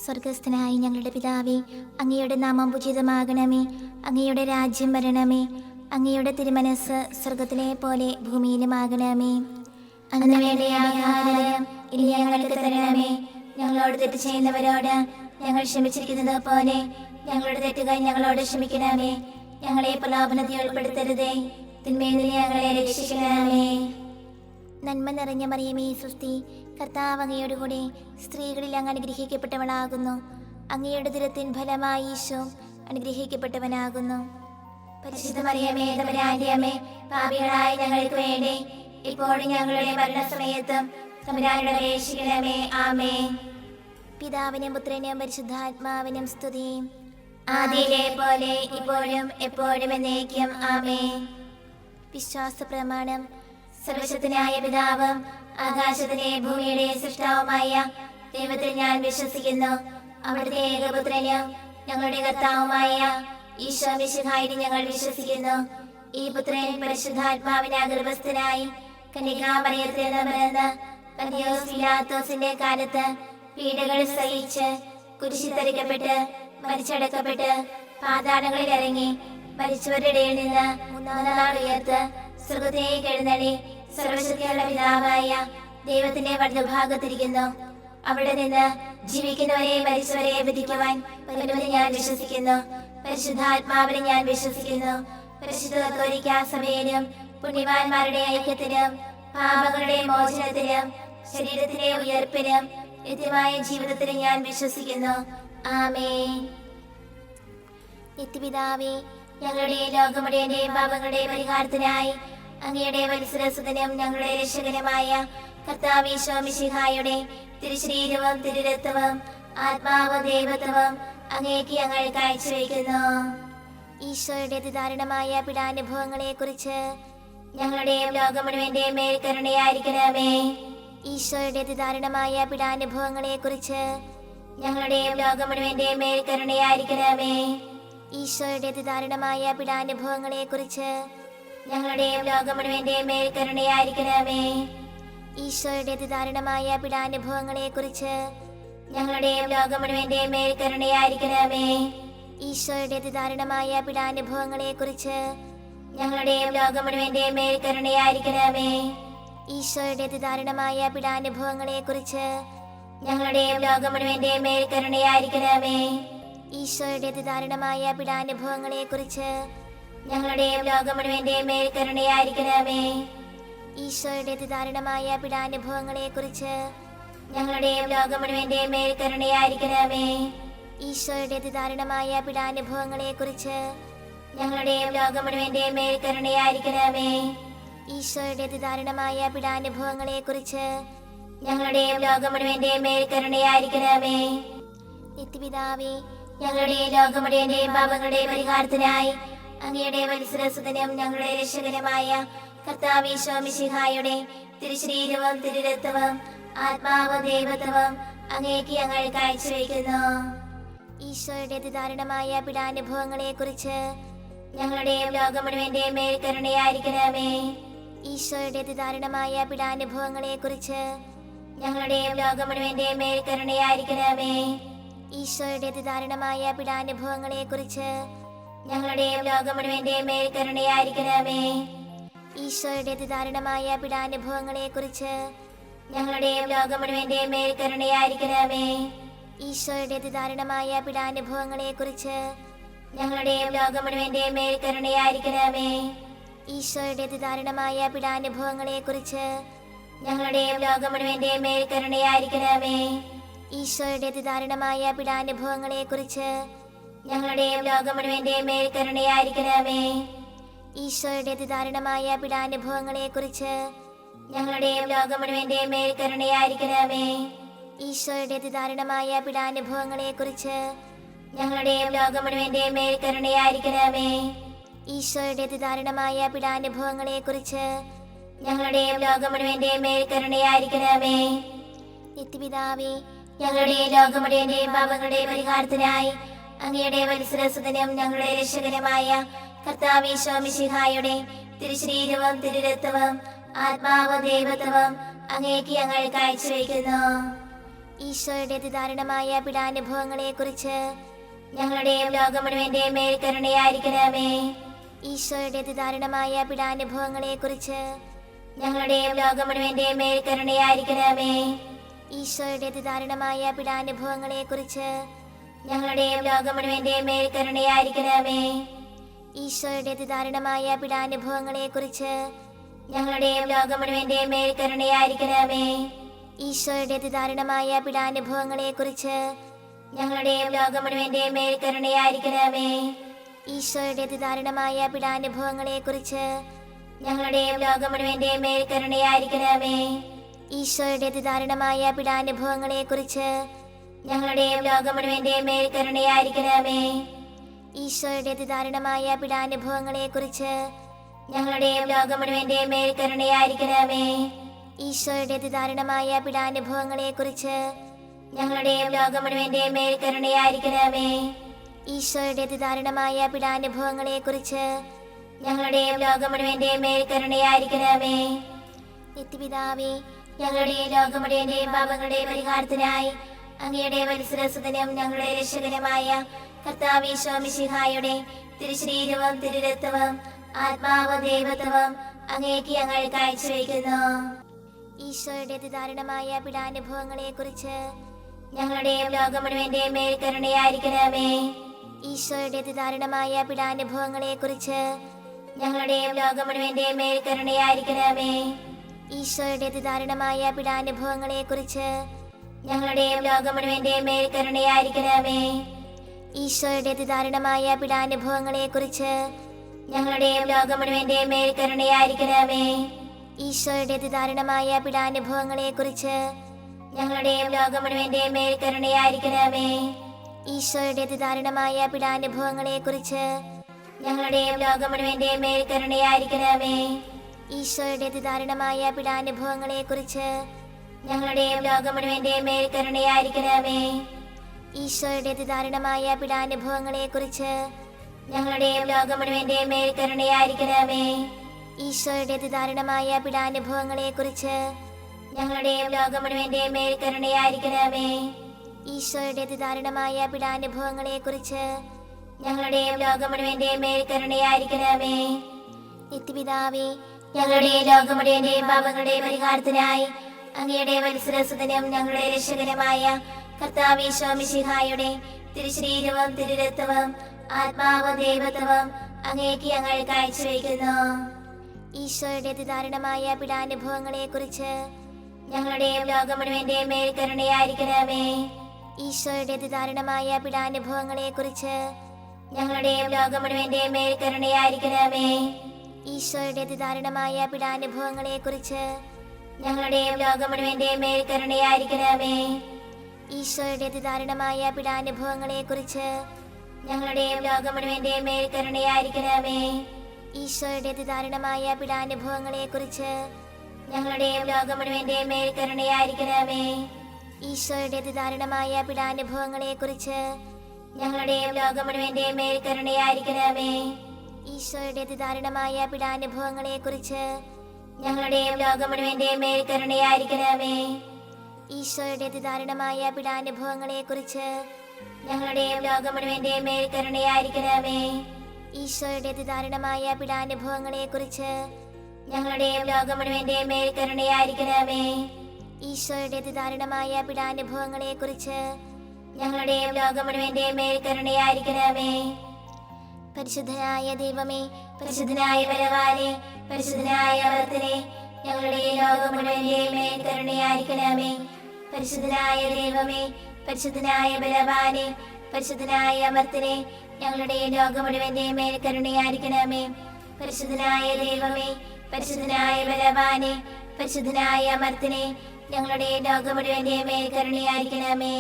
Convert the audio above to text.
സ്വർഗസ്ഥനായ ഞങ്ങളുടെ പിതാവേ, അങ്ങയുടെ നാമം ഉചിതമാകണമേ. അങ്ങയുടെ രാജ്യം വരണമേ. അങ്ങയുടെ തിരുമനസ് സ്വർഗത്തിലെ പോലെ ഭൂമിയിലുമാകണമേ. അന്ന് വേണ്ട ആഹാരം ഇനി ഞങ്ങൾക്ക് തരണമേ. ഞങ്ങളോട് തെറ്റ് ചെയ്യുന്നവരോട് ഞങ്ങൾ ക്ഷമിച്ചിരിക്കുന്നത് പോലെ ഞങ്ങളുടെ തെറ്റുകൾ ഞങ്ങളോട് ക്ഷമിക്കണമേ. ഞങ്ങളെ പ്രലോഭനത്തിൽ ഉൾപ്പെടുത്തരുതേ, തിന്മയിൽ നിന്ന് ഞങ്ങളെ രക്ഷിക്കണമേ. നന്മ നിറഞ്ഞ മറിയമേ, സ്വസ്തി, കർത്താവ് അങ്ങയോടുകൂടെ സ്ത്രീകളിൽ അങ്ങ് അനുഗ്രഹിക്കപ്പെട്ടവളാകുന്നു. അങ്ങയുടെ ദുരത്തിൻ ഫലമായി ഈശോ അനുഗ്രഹിക്കപ്പെട്ടവനാകുന്നു. പരിശുദ്ധ മറിയമേ, തമ്പുരാന്റെ അമ്മേ, പാപികളായ ഞങ്ങൾക്ക് വേണ്ടി ഇപ്പോഴും ഞങ്ങളുടെ മരണസമയത്തും തമ്പുരാനോട് അപേക്ഷിക്കണമേ. ആമേൻ. പിതാവിനും പുത്രനും പരിശുദ്ധാത്മാവിനും സ്തുതി, ആദിയിലെ പോലെ ഇപ്പോഴും എപ്പോഴും എന്നേക്കും. ആമേൻ. വിശ്വാസ പ്രമാണം. സർവശക്തനായ പിതാവും ആകാശത്തിലെ ഭൂമിയുടെ സൃഷ്ടാവുമായ ദൈവത്തിൽ ഞാൻ വിശ്വസിക്കുന്നു. അവിടുത്തെ ഏകപുത്രനും ഞങ്ങളുടെ കർത്താവുമായ ഈശോ മിശിഹായിൽ ഞങ്ങൾ വിശ്വസിക്കുന്നു. ഈ പുത്രൻ പരിശുദ്ധാത്മാവിനാൽ ഗർഭസ്ഥനായി കന്യകാമറിയത്തിൽ നിന്ന് പിറന്ന് പന്തിയോസ് പിലാത്തോസിന്റെ കാലത്ത് പീഡകൾ സഹിച്ച് കുരിശിൽ തറയ്ക്കപ്പെട്ട് മരിച്ചടക്കപ്പെട്ട് പാതാളങ്ങളിൽ ഇറങ്ങി മരിച്ചവരുടെ ഇടയിൽ നിന്ന് മൂന്നാം നാൾ ഉയർത്ത് സ്വർഗ്ഗത്തിലേക്ക് എഴുന്നള്ളി സർവശക്തിയുള്ള പിതാവായ ദൈവത്തിന്റെ വലതുഭാഗത്തിരിക്കുന്നു. അവിടെ നിന്ന് ജീവിക്കുന്നവരെ മരിച്ചവരെ വിധിക്കുവാൻ വരുമെന്ന് ഞാൻ വിശ്വസിക്കുന്നു. പരിശുദ്ധാത്മാവിനെ ഞാൻ വിശ്വസിക്കുന്നു. പരിശുദ്ധ കത്തോലിക്കാ സഭയിലും പുണ്യവാന്മാരുടെ ഐക്യത്തിലും പാപങ്ങളുടെ മോചനത്തിലും ശരീരത്തിലെ ഉയർപ്പിനും നിത്യമായ ജീവിതത്തിലും ഞാൻ വിശ്വസിക്കുന്നു. ആമേൻ. നിത്യപിതാവേ, ഞങ്ങളുടെ ലോകമുടേന്റെയും പാപങ്ങളുടെ പരിഹാരത്തിനായി അങ്ങയുടെ വത്സരസുതനും ഞങ്ങളുടെ രക്ഷകനുമായ കർത്താവ് ഈശോ മിശിഹായുടെ തിരുശരീരവും തിരുരക്തവും ആത്മാവും ദൈവത്വവും അങ്ങേക്ക് ഞങ്ങൾ കാഴ്ചവെക്കുന്നു. ഈശോയുടെ അതിദാരുണമായ പീഡാനുഭവങ്ങളെ കുറിച്ച് ഞങ്ങളുടെയും ലോകം മുഴുവന്റെയും മേൽ കരുണയായിരിക്കണമേ. ഈശോയുടെ അതിദാരുണമായ പീഡാനുഭവങ്ങളെ കുറിച്ച് ഞങ്ങളുടെയും ലോകം മുഴുവന്റെയും മേൽ കരുണയായിരിക്കണമേ. ഈശോയുടെ അതിദാരുണമായ പീഡാനുഭവങ്ങളെ കുറിച്ച് ഞങ്ങളുടെയും ലോകം മുഴുവന്റെയും മേൽ കരുണയായിരിക്കണമേ. ഈശോയുടെ അതിദാരുണമായ പീഡാനുഭവങ്ങളെ കുറിച്ച് ഞങ്ങളുടെയും ലോകം മുഴുവന്റെയും മേൽ കരുണയായിരിക്കണമേ. ഈശോയുടെ അതിദാരുണമായ പീഡാനുഭവങ്ങളെ കുറിച്ച് ഞങ്ങളുടെയും ലോകം മുഴുവന്റെയും മേൽ കരുണയായിരിക്കണമേ. ഈശോയുടെ അതിദാരുണമായ പീഡാനുഭവങ്ങളെ കുറിച്ച് ഞങ്ങളുടെയും ലോകം മുഴുവന്റെയും മേൽ കരുണയായിരിക്കണമേ. ഈശോയുടെ അതിദാരുണമായ പീഡാനുഭവങ്ങളെ കുറിച്ച് ഞങ്ങളുടെയും ലോകം മുഴുവന്റെയും മേൽ കരുണയായിരിക്കണമേ. ഈശോയുടെ അതിദാരുണമായ പീഡാനുഭവങ്ങളെ കുറിച്ച് ഞങ്ങളുടെയും ലോകം മുഴുവന്റെയും മേൽ കരുണയായിരിക്കണമേ. ഈശോയുടെ അതിദാരുണമായ പീഡാനുഭവങ്ങളെ കുറിച്ച് ഞങ്ങളുടെയും ലോകം മുഴുവന്റെയും മേൽ കരുണയായിരിക്കണമേ. ഈശോയുടെ അതിദാരുണമായ പീഡാനുഭവങ്ങളെ കുറിച്ച് ഞങ്ങളുടെയും ലോകം മുഴുവന്റെയും മേൽ കരുണയായിരിക്കണമേ. നിത്യപിതാവേ, ഞങ്ങളുടെ ലോകം മുഴുവന്റെയും പാപങ്ങളുടെ പരിഹാരത്തിനായി അങ്ങയുടെ വത്സരസുതനും ഞങ്ങളുടെ രക്ഷകനുമായ കർത്താവ് ഈശോ മിശിഹായുടെ തിരുശരീരവും തിരുരക്തവും ആത്മാവും ദൈവത്വവും അങ്ങേക്ക് ഞങ്ങൾ കാഴ്ചവെക്കുന്നു. ഈശോയുടെ അതിദാരുണമായ പീഡാനുഭവങ്ങളെ കുറിച്ച് ഞങ്ങളുടെയും ലോകം മുഴുവന്റെയും മേൽ കരുണയായിരിക്കണമേ. ഈശോയുടെ അതിദാരുണമായ പീഡാനുഭവങ്ങളെ കുറിച്ച് ഞങ്ങളുടെയും ലോകം മുഴുവന്റെയും മേൽ കരുണയായിരിക്കണമേ. ഈശോയുടെ അതിദാരുണമായ പീഡാനുഭവങ്ങളെ കുറിച്ച് ഞങ്ങളുടെയും ലോകം മുഴുവന്റെയും മേൽ കരുണയായിരിക്കണമേ. ഈശോയുടെ അതിദാരുണമായ പീഡാനുഭവങ്ങളെ കുറിച്ച് ഞങ്ങളുടെയും ലോകം മുഴുവന്റെയും മേൽ കരുണയായിരിക്കണമേ. ഈശോയുടെ അതിദാരുണമായ പീഡാനുഭവങ്ങളെ കുറിച്ച് ഞങ്ങളുടെയും ലോകം മുഴുവന്റെയും മേൽ കരുണയായിരിക്കണമേ. ഈശോയുടെ അതിദാരുണമായ പീഡാനുഭവങ്ങളെ കുറിച്ച് ഞങ്ങളുടെയും ലോകം മുഴുവന്റെയും മേൽ കരുണയായിരിക്കണമേ. ഈശോയുടെ അതിദാരുണമായ പീഡാനുഭവങ്ങളെ കുറിച്ച് ഞങ്ങളുടെയും ലോകം മുഴുവന്റെയും മേൽ കരുണയായിരിക്കണമേ. ഈശോയുടെ അതിദാരുണമായ പീഡാനുഭവങ്ങളെ കുറിച്ച് ഞങ്ങളുടെയും ലോകം മുഴുവന്റെയും മേൽ കരുണയായിരിക്കണമേ. ഈശോയുടെ അതിദാരുണമായ പീഡാനുഭവങ്ങളെ കുറിച്ച് ഞങ്ങളുടെയും ലോകം മുഴുവന്റെയും മേൽ കരുണയായിരിക്കണമേ. ഈശോയുടെ അതിദാരുണമായ പീഡാനുഭവങ്ങളെ കുറിച്ച് ഞങ്ങളുടെയും ലോകം മുഴുവന്റെയും മേൽ കരുണയായിരിക്കണമേ. നിത്യപിതാവേ, ഞങ്ങളുടെ ലോകം മുഴുവന്റെയും പാപങ്ങളുടെ പരിഹാരത്തിനായി അങ്ങയുടെ വത്സരസുതനും ഞങ്ങളുടെ രക്ഷകനുമായ കർത്താവ് ഈശോ മിശിഹായുടെ തിരുശരീരവും തിരുരക്തവും ആത്മാവും ദൈവത്വവും അങ്ങേക്ക് ഞങ്ങൾ കാഴ്ചവെക്കുന്നു. ഈശോയുടെ അതിദാരുണമായ പീഡാനുഭവങ്ങളെക്കുറിച്ച് ഞങ്ങളുടെയും ലോകം മുഴുവന്റെയും മേൽ കരുണയായിരിക്കണമേ. ഈശോയുടെ അതിദാരുണമായ പീഡാനുഭവങ്ങളെക്കുറിച്ച് ഞങ്ങളുടെയും ലോകം മുഴുവന്റെയും മേൽ കരുണയായിരിക്കണമേ. ഈശോയുടെ അതിദാരുണമായ പീഡാനുഭവങ്ങളെക്കുറിച്ച് ഞങ്ങളുടെയും ലോകം മുഴുവന്റെയും മേൽ കരുണയായിരിക്കണമേ. ഈശോയുടെ അതിദാരുണമായ പീഡാനുഭവങ്ങളെക്കുറിച്ച് ഞങ്ങളുടെയും ലോകം മുഴുവന്റെയും മേൽ കരുണയായിരിക്കണമേ. ഈശോയുടെ അതിദാരുണമായ പീഡാനുഭവങ്ങളെക്കുറിച്ച് ഞങ്ങളുടെയും ലോകം മുഴുവന്റെയും മേൽ കരുണയായിരിക്കണമേ. ഈശോയുടെ അതിദാരുണമായ പീഡാനുഭവങ്ങളെക്കുറിച്ച് ഞങ്ങളുടെയും ലോകം മുഴുവന്റെയും മേൽ കരുണയായിരിക്കണമേ. ഈശോയുടെ അതിദാരുണമായ പീഡാനുഭവങ്ങളെക്കുറിച്ച് ഞങ്ങളുടെയും ലോകം മുഴുവന്റെയും മേൽ കരുണയായിരിക്കണമേ. ഈശോയുടെ അതിദാരുണമായ പീഡാനുഭവങ്ങളെക്കുറിച്ച് ഞങ്ങളുടെയും ലോകം മുഴുവന്റെയും മേൽ കരുണയായിരിക്കണമേ. ഈശോയുടെ അതിദാരുണമായ പീഡാനുഭവങ്ങളെക്കുറിച്ച് ഞങ്ങളുടെയും ലോകം മുഴുവന്റെയും മേൽ കരുണയായിരിക്കണമേ. ഈശോയുടെ അതിദാരുണമായ പീഡാനുഭവങ്ങളെക്കുറിച്ച് ഞങ്ങളുടെയും ലോകം മുഴുവന്റെയും മേൽ കരുണയായിരിക്കണമേ. നിത്യപിതാവേ, ഞങ്ങളുടെയും ലോകം മുഴുവന്റെയും പാപങ്ങളുടെ പരിഹാരത്തിനായി അങ്ങയുടെ വത്സരസുതനും ഞങ്ങളുടെ രക്ഷകനുമായ കർത്താവ് ഈശോ മിശിഹായുടെ തിരുശരീരവും തിരുരക്തവും ആത്മാവും ദൈവത്വവും അങ്ങേക്ക് ഞങ്ങൾ കാഴ്ചവെക്കുന്നു. ഈശോയുടെ അതിദാരുണമായ പീഡാനുഭവങ്ങളെക്കുറിച്ച് ഞങ്ങളുടെയും ലോകം മുഴുവന്റെയും മേൽ കരുണയായിരിക്കണമേ. ഈശോയുടെ അതിദാരുണമായ പീഡാനുഭവങ്ങളെക്കുറിച്ച് ഞങ്ങളുടെയും ലോകം മുഴുവന്റെയും മേൽ കരുണയായിരിക്കണമേ. ഈശോയുടെ അതിദാരുണമായ പീഡാനുഭവങ്ങളെക്കുറിച്ച് ഞങ്ങളുടെയും ലോകം മുഴുവന്റെയും മേൽ കരുണയായിരിക്കണമേ. ഈശോയുടെ അതിദാരുണമായ പീഡാനുഭവങ്ങളെക്കുറിച്ച് ഞങ്ങളുടെയും ലോകം മുഴുവന്റെയും മേൽ കരുണയായിരിക്കണമേ. ഈശോയുടെ അതിദാരുണമായ പീഡാനുഭവങ്ങളെക്കുറിച്ച് ഞങ്ങളുടെയും ലോകം മുഴുവന്റെയും മേൽ കരുണയായിരിക്കണമേ. ഈശോയുടെ അതിദാരുണമായ പീഡാനുഭവങ്ങളെക്കുറിച്ച് ഞങ്ങളുടെയും ലോകം മുഴുവന്റെയും മേൽ കരുണയായിരിക്കണമേ. ഈശോയുടെ അതിദാരുണമായ പീഡാനുഭവങ്ങളെക്കുറിച്ച് ഞങ്ങളുടെയും ലോകം മുഴുവന്റെയും മേൽ കരുണയായിരിക്കണമേ. ഈശോയുടെ അതിദാരുണമായ പീഡാനുഭവങ്ങളെക്കുറിച്ച് ഞങ്ങളുടെയും ലോകം മുഴുവന്റെയും മേൽ കരുണയായിരിക്കണമേ. ഈശോയുടെ അതിദാരുണമായ പീഡാനുഭവങ്ങളെക്കുറിച്ച് ഞങ്ങളുടെയും ലോകം മുഴുവന്റെയും മേൽ കരുണയായിരിക്കണമേ. ഈശോയുടെ അതിദാരുണമായ പീഡാനുഭവങ്ങളെക്കുറിച്ച് ഞങ്ങളുടെയും ലോകം മുഴുവന്റെയും മേൽ കരുണയായിരിക്കണമേ. നിത്യപിതാവേ, ഞങ്ങളുടെയും ലോകം മുഴുവന്റെയും പാപങ്ങളുടെ പരിഹാരത്തിനായി അങ്ങയുടെ വത്സരസുതനും ഞങ്ങളുടെ രക്ഷകനുമായ കർത്താവ് ഈശോ മിശിഹായുടെ തിരുശരീരവും തിരുരക്തവും ആത്മാവും ദൈവത്വവും അങ്ങേക്ക് ഞങ്ങൾ കാഴ്ചവെക്കുന്നു. ഈശോയുടെ അതിദാരുണമായ പീഡാനുഭവങ്ങളെക്കുറിച്ച് ഞങ്ങളുടെയും ലോകം മുഴുവന്റെയും മേൽ കരുണയായിരിക്കണമേ. ഈശോയുടെ അതിദാരുണമായ പീഡാനുഭവങ്ങളെക്കുറിച്ച് ഞങ്ങളുടെയും ലോകം മുഴുവന്റെയും മേൽ കരുണയായിരിക്കണമേ. ഈശോയുടെ അതിദാരുണമായ പീഡാനുഭവങ്ങളെക്കുറിച്ച് ഞങ്ങളുടെയും ലോകം മുഴുവന്റെയും മേൽ കരുണയായിരിക്കണമേ. ഈശോയുടെ അതിദാരുണമായ പീഡാനുഭവങ്ങളെക്കുറിച്ച് ഞങ്ങളുടെയും ലോകം മുഴുവന്റെയും മേൽ കരുണയായിരിക്കണമേ. ഈശോയുടെ അതിദാരുണമായ പീഡാനുഭവങ്ങളെക്കുറിച്ച് ഞങ്ങളുടെയും ലോകം മുഴുവന്റെയും മേൽ കരുണയായിരിക്കണമേ. ഈശോയുടെ അതിദാരുണമായ പീഡാനുഭവങ്ങളെക്കുറിച്ച് ഞങ്ങളുടെയും ലോകം മുഴുവന്റെയും മേൽ കരുണയായിരിക്കണമേ. ഈശോയുടെ അതിദാരുണമായ പീഡാനുഭവങ്ങളെക്കുറിച്ച് ഞങ്ങളുടെയും ലോകം മുഴുവന്റെയും മേൽ കരുണയായിരിക്കണമേ. ഈശോയുടെ അതിദാരുണമായ പീഡാനുഭവങ്ങളെക്കുറിച്ച് ഞങ്ങളുടെയും ലോകം മുഴുവന്റെയും മേൽ കരുണയായിരിക്കണമേ. ഈശോയുടെ അതിദാരുണമായ പീഡാനുഭവങ്ങളെക്കുറിച്ച് ഞങ്ങളുടെയും ലോകം മുഴുവന്റെയും മേൽ കരുണയായിരിക്കണമേ. ഈശോയുടെ അതിദാരുണമായ പീഡാനുഭവങ്ങളെക്കുറിച്ച് ഞങ്ങളുടെയും ലോകം മുഴുവന്റെയും മേൽ കരുണയായിരിക്കണമേ. പരിശുദ്ധനായ ദൈവമേ, പരിശുദ്ധനായ ബലവാനേ, പരിശുദ്ധനായ അമർത്തനേ, ഞങ്ങളുടെ ലോകം മുഴുവന്റെയും മേൽ കരുണയായിരിക്കണമേ. പരിശുദ്ധനായ ദൈവമേ, പരിശുദ്ധനായ ബലവാനേ, പരിശുദ്ധനായ അമർത്തനേ, ഞങ്ങളുടെ ലോകം മുഴുവന്റെയും മേൽ കരുണയായിരിക്കണമേ. പരിശുദ്ധനായ ദൈവമേ, പരിശുദ്ധനായ ബലവാനേ, പരിശുദ്ധനായ അമർത്തനേ, ഞങ്ങളുടെ ലോകം മുഴുവന്റെയും മേൽ കരുണയായിരിക്കണമേ.